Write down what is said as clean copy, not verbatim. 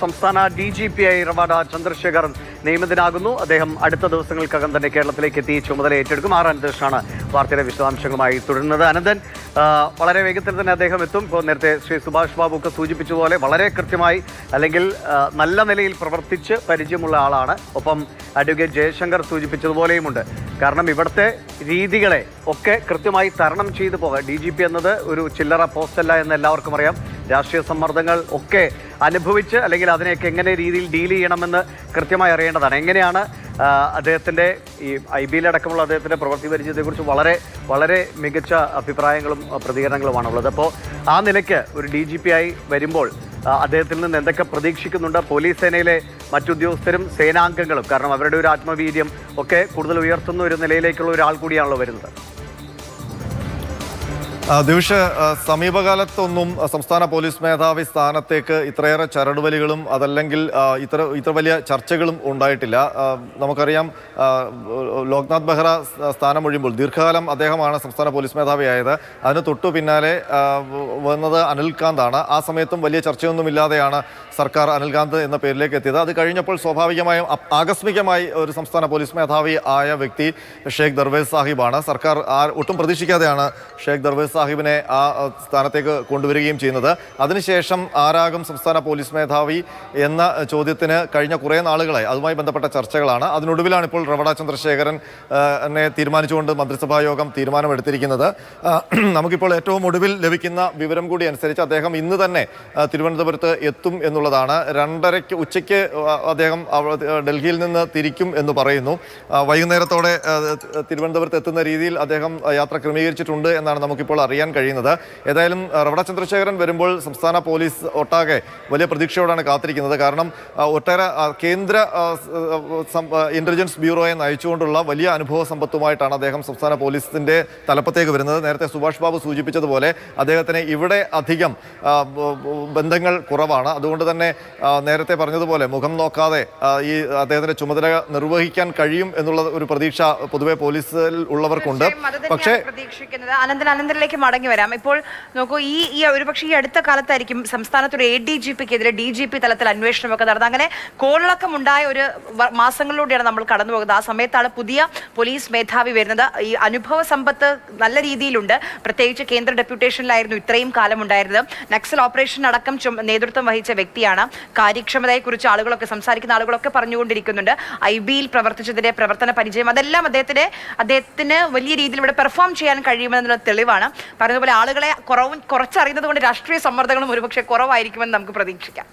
സംസ്ഥാന DGP ആയി റവാഡ ചന്ദ്രശേഖരൻ നിയമിതനാകുന്നു. അദ്ദേഹം അടുത്ത ദിവസങ്ങൾക്കകം തന്നെ കേരളത്തിലേക്ക് എത്തി ചുമതല ഏറ്റെടുക്കും. അനന്തനാണ് വാർത്തയുടെ വിശദാംശങ്ങളുമായി തുടരുന്നത്. അനന്തൻ, വളരെ വേഗത്തിൽ തന്നെ അദ്ദേഹം എത്തും. ഇപ്പോൾ നേരത്തെ ശ്രീ സുഭാഷ് ബാബു ഒക്കെ സൂചിപ്പിച്ചതുപോലെ വളരെ കൃത്യമായി അല്ലെങ്കിൽ നല്ല നിലയിൽ പ്രവർത്തിച്ച് പരിചയമുള്ള ആളാണ്. ഒപ്പം അഡ്വക്കേറ്റ് ജയശങ്കർ സൂചിപ്പിച്ചതുപോലെയുമുണ്ട്. കാരണം ഇവിടുത്തെ രീതികളെ ഒക്കെ കൃത്യമായി തരണം ചെയ്തു പോകാം. DGP എന്നത് ഒരു ചില്ലറ പോസ്റ്റല്ല എന്ന് എല്ലാവർക്കും അറിയാം. രാഷ്ട്രീയ സമ്മർദ്ദങ്ങൾ ഒക്കെ അനുഭവിച്ച് അല്ലെങ്കിൽ അതിനെയൊക്കെ എങ്ങനെ രീതിയിൽ ഡീൽ ചെയ്യണമെന്ന് കൃത്യമായി അറിയേണ്ടതാണ്. എങ്ങനെയാണ് അദ്ദേഹത്തിൻ്റെ ഈ IB അടക്കമുള്ള അദ്ദേഹത്തിൻ്റെ പ്രവൃത്തി പരിചയത്തെക്കുറിച്ച് വളരെ വളരെ മികച്ച അഭിപ്രായങ്ങളും പ്രതികരണങ്ങളുമാണുള്ളത്. അപ്പോൾ ആ നിലയ്ക്ക് ഒരു DGP ആയി വരുമ്പോൾ അദ്ദേഹത്തിൽ നിന്ന് എന്തൊക്കെ പ്രതീക്ഷിക്കുന്നുണ്ട്? പോലീസ് സേനയിലെ മറ്റുദ്യോഗസ്ഥരും സേനാംഗങ്ങളും, കാരണം അവരുടെ ഒരു ആത്മവീര്യം ഒക്കെ കൂടുതൽ ഉയർത്തുന്ന ഒരു നിലയിലേക്കുള്ള ഒരാൾ കൂടിയാണല്ലോ വരുന്നത്. ദിവിഷ്, സമീപകാലത്തൊന്നും സംസ്ഥാന പോലീസ് മേധാവി സ്ഥാനത്തേക്ക് ഇത്രയേറെ ചരടുവലികളും അതല്ലെങ്കിൽ ഇത്ര വലിയ ചർച്ചകളും ഉണ്ടായിട്ടില്ല. നമുക്കറിയാം, ലോക്നാഥ് ബെഹ്റ സ്ഥാനമൊഴിയുമ്പോൾ ദീർഘകാലം അദ്ദേഹമാണ് സംസ്ഥാന പോലീസ് മേധാവിയായത്. അതിന് തൊട്ടു പിന്നാലെ വന്നത് അനിൽകാന്താണ്. ആ സമയത്തും വലിയ ചർച്ചയൊന്നുമില്ലാതെയാണ് സർക്കാർ അനിൽകാന്ത് എന്ന പേരിലേക്ക് എത്തിയത്. അത് കഴിഞ്ഞപ്പോൾ സ്വാഭാവികമായും ആകസ്മികമായി ഒരു സംസ്ഥാന പോലീസ് മേധാവി ആയ വ്യക്തി ഷേഖ് ദർവേസ് സാഹിബാണ്. സർക്കാർ ഒട്ടും പ്രതീക്ഷിക്കാതെയാണ് ഷേഖ് ദർവേസ് സാഹിബിനെ ആ സ്ഥാനത്തേക്ക് കൊണ്ടുവരികയും ചെയ്യുന്നത്. അതിനുശേഷം ആരാകും സംസ്ഥാന പോലീസ് മേധാവി എന്ന ചോദ്യത്തിന് കഴിഞ്ഞ കുറേ നാളുകളായി അതുമായി ബന്ധപ്പെട്ട ചർച്ചകളാണ്. അതിനൊടുവിലാണ് ഇപ്പോൾ റവാഡ ചന്ദ്രശേഖരൻ എന്നെ തീരുമാനിച്ചുകൊണ്ട് മന്ത്രിസഭാ യോഗം തീരുമാനമെടുത്തിരിക്കുന്നത്. നമുക്കിപ്പോൾ ഏറ്റവും ഒടുവിൽ ലഭിക്കുന്ന വിവരം കൂടി അനുസരിച്ച് അദ്ദേഹം ഇന്ന് തന്നെ തിരുവനന്തപുരത്ത് എത്തും എന്നുള്ളതാണ്. 2:30 ഉച്ചയ്ക്ക് അദ്ദേഹം ഡൽഹിയിൽ നിന്ന് തിരിക്കും എന്ന് പറയുന്നു. വൈകുന്നേരത്തോടെ തിരുവനന്തപുരത്ത് എത്തുന്ന രീതിയിൽ അദ്ദേഹം യാത്ര ക്രമീകരിച്ചിട്ടുണ്ട് എന്നാണ് നമുക്കിപ്പോൾ അറിയാൻ കഴിയുന്നത്. ഏതായാലും റവാഡ ചന്ദ്രശേഖരൻ വരുമ്പോൾ സംസ്ഥാന പോലീസ് ഒട്ടാകെ വലിയ പ്രതീക്ഷയോടാണ് കാത്തിരിക്കുന്നത്. കാരണം ഒട്ടേറെ കേന്ദ്ര ഇന്റലിജൻസ് ബ്യൂറോയെ നയിച്ചുകൊണ്ടുള്ള വലിയ അനുഭവ സമ്പത്തുമായിട്ടാണ് അദ്ദേഹം സംസ്ഥാന പോലീസിന്റെ തലപ്പത്തേക്ക് വരുന്നത്. നേരത്തെ സുഭാഷ് ബാബു സൂചിപ്പിച്ചതുപോലെ അദ്ദേഹത്തിന് ഇവിടെ അധികം ബന്ധങ്ങൾ കുറവാണ്. അതുകൊണ്ട് തന്നെ നേരത്തെ പറഞ്ഞതുപോലെ മുഖം നോക്കാതെ ഈ അദ്ദേഹത്തിന്റെ ചുമതല നിർവഹിക്കാൻ കഴിയും എന്നുള്ള ഒരു പ്രതീക്ഷ പൊതുവെ പോലീസിൽ ഉള്ളവർക്കുണ്ട്. പക്ഷേ അനന്തരിലേക്ക് മടങ്ങി വരാം. ഇപ്പോൾ നോക്കൂ, ഈ ഒരുപക്ഷെ ഈ അടുത്ത കാലത്തായിരിക്കും സംസ്ഥാനത്തൊരു ADGPക്കെതിരെ DGP തലത്തിൽ അന്വേഷണമൊക്കെ നടന്നത്. അങ്ങനെ കോളിളക്കം ഉണ്ടായ ഒരു മാസങ്ങളിലൂടെയാണ് നമ്മൾ കടന്നു പോകുന്നത്. ആ സമയത്താണ് പുതിയ പോലീസ് മേധാവി വരുന്നത്. ഈ അനുഭവ സമ്പത്ത് നല്ല രീതിയിലുണ്ട്. പ്രത്യേകിച്ച് കേന്ദ്ര ഡെപ്യൂട്ടേഷനിലായിരുന്നു ഇത്രയും കാലം ഉണ്ടായിരുന്നത്. നക്സൽ ഓപ്പറേഷൻ അടക്കം നേതൃത്വം വഹിച്ച വ്യക്തിയാണ്. കാര്യക്ഷമതയെക്കുറിച്ച് സംസാരിക്കുന്ന ആളുകളൊക്കെ പറഞ്ഞുകൊണ്ടിരിക്കുന്നുണ്ട്. IBയിൽ പ്രവർത്തിച്ചതിന്റെ പ്രവർത്തന പരിചയം അതെല്ലാം അദ്ദേഹത്തിന് വലിയ രീതിയിൽ ഇവിടെ പെർഫോം ചെയ്യാൻ കഴിയുമെന്നുള്ള തെളിവാണ്. പറഞ്ഞതുപോലെ ആളുകളെ കുറച്ചറിയുന്നത് കൊണ്ട് രാഷ്ട്രീയ സമ്മർദ്ദങ്ങളും ഒരുപക്ഷെ കുറവായിരിക്കുമെന്ന് നമുക്ക് പ്രതീക്ഷിക്കാം.